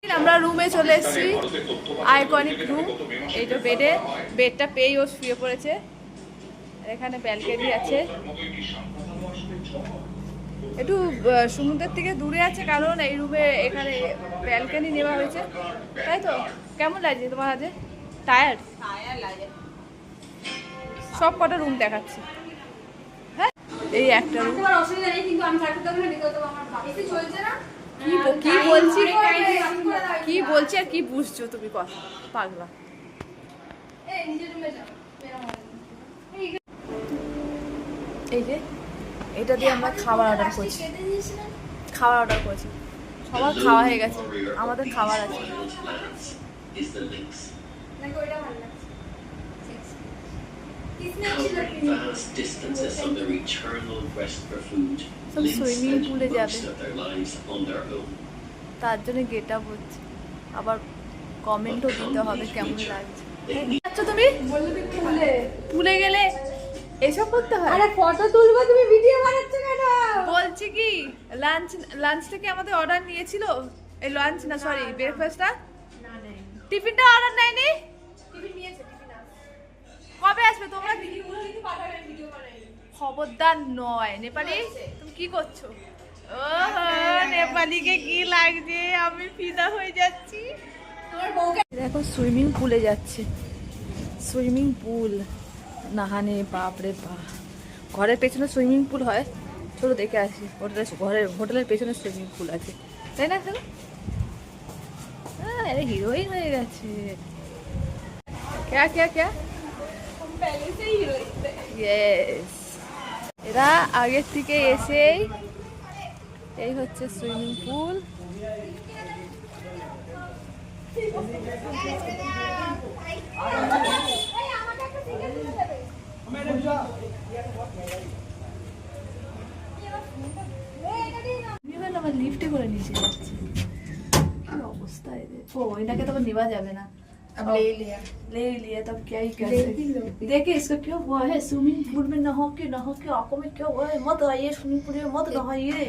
আমরা রুমে চলে এসেছি, আইকনিক রুম। এই তো বেডটা পেয়েই ও শুয়ে পড়েছে। এখানে ব্যালকনি আছে, একটু সমুদ্রের থেকে দূরে আছে কারণ এই রুমে এখানে ব্যালকনি নেওয়া হয়েছে। তাই তো কেমন লাগছে তোমার? আজ টায়ার্ড লাগে, সব কটা রুম দেখাচ্ছি। হ্যাঁ, এই একটা রুম। কি বলছি আর কি বুঝছো তুমি? কথা পাগলা। এই যে এটা দিয়ে আমরা খাবার অর্ডার করেছি, সবার খাওয়া হয়ে গেছে, আমাদের খাবার আছে। সব সুইমিং পুলে যাবে, তার জন্য গেট আপ হচ্ছে। আবার কমেন্টও দিতে হবে কেমন লাগছে। আচ্ছা তুমি পুলে গেলে এসব করতে হয়? আরে ফটো তুলবো, তুমি ভিডিও বানাচ্ছ কেন? বলছি কি লাঞ্চ থেকে আমাদের অর্ডার নিয়েছিল। এই লাঞ্চ না, সরি ব্রেকফাস্টটা, টিফিনটা অর্ডার নেয়নি। টিফিন নিয়েছে, টিফিন কবে আসবে তোমরা? খবরদার নয়। নেপালি তুমি কি করছো? ও নেপালিকে কি লাগছে, আমি ফিদা হয়ে যাচ্ছি। দেখো সুইমিং পুলে যাচ্ছে, সুইমিং পুল নাহানে। বাপরে বাপ, ঘরের পেছনে সুইমিং পুল হয়। চলো দেখে আসি। হোটেলের পেছনে সুইমিং পুল আছে, তাই না? চলো। আরে হিরোইন হয়ে গেছে। ক্যা ইয়েস, এরা আগের থেকে এসেই এই হচ্ছে সুইমিং পুল। লিফটে করে নিচে যাচ্ছে, কি অবস্থা এদের। ও এটাকে तो निभा जावे ना, अब ले लिया तब क्या ही कर सकते। देखिए इसको क्यों हुआ है, स्विमिंग पूल में नहा के आंखों में क्या हुआ है। मत आइए स्विमिंग पूल में, मत नहाइए।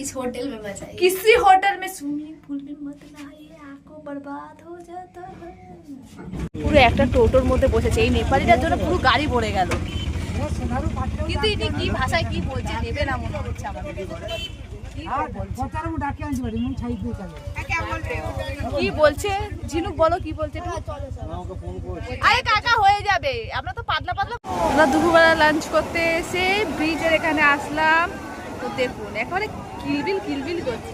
इस होटल में मत आइए, किसी होटल में स्विमिंग पूल में मत नहाइए, आंखों बर्बाद हो जाता है। পুরো একটা টোটোর মধ্যে বসেছে, এই নেপালিটার জন্য পুরো গাড়ি ভরে গেল। কিন্তু এটি কি ভাষায় কি বলছে নেবে না মনে হচ্ছে আমাদের। কি বলছে ঝিনুক, বলো কি বলছে? আরে কাকা হয়ে যাবে, আমরা তো পাতলা। আমরা দুপুরবেলা লাঞ্চ করতে এসে ব্রিজের এখানে আসলাম। তো দেখুন একেবারে কিলবিল করছে।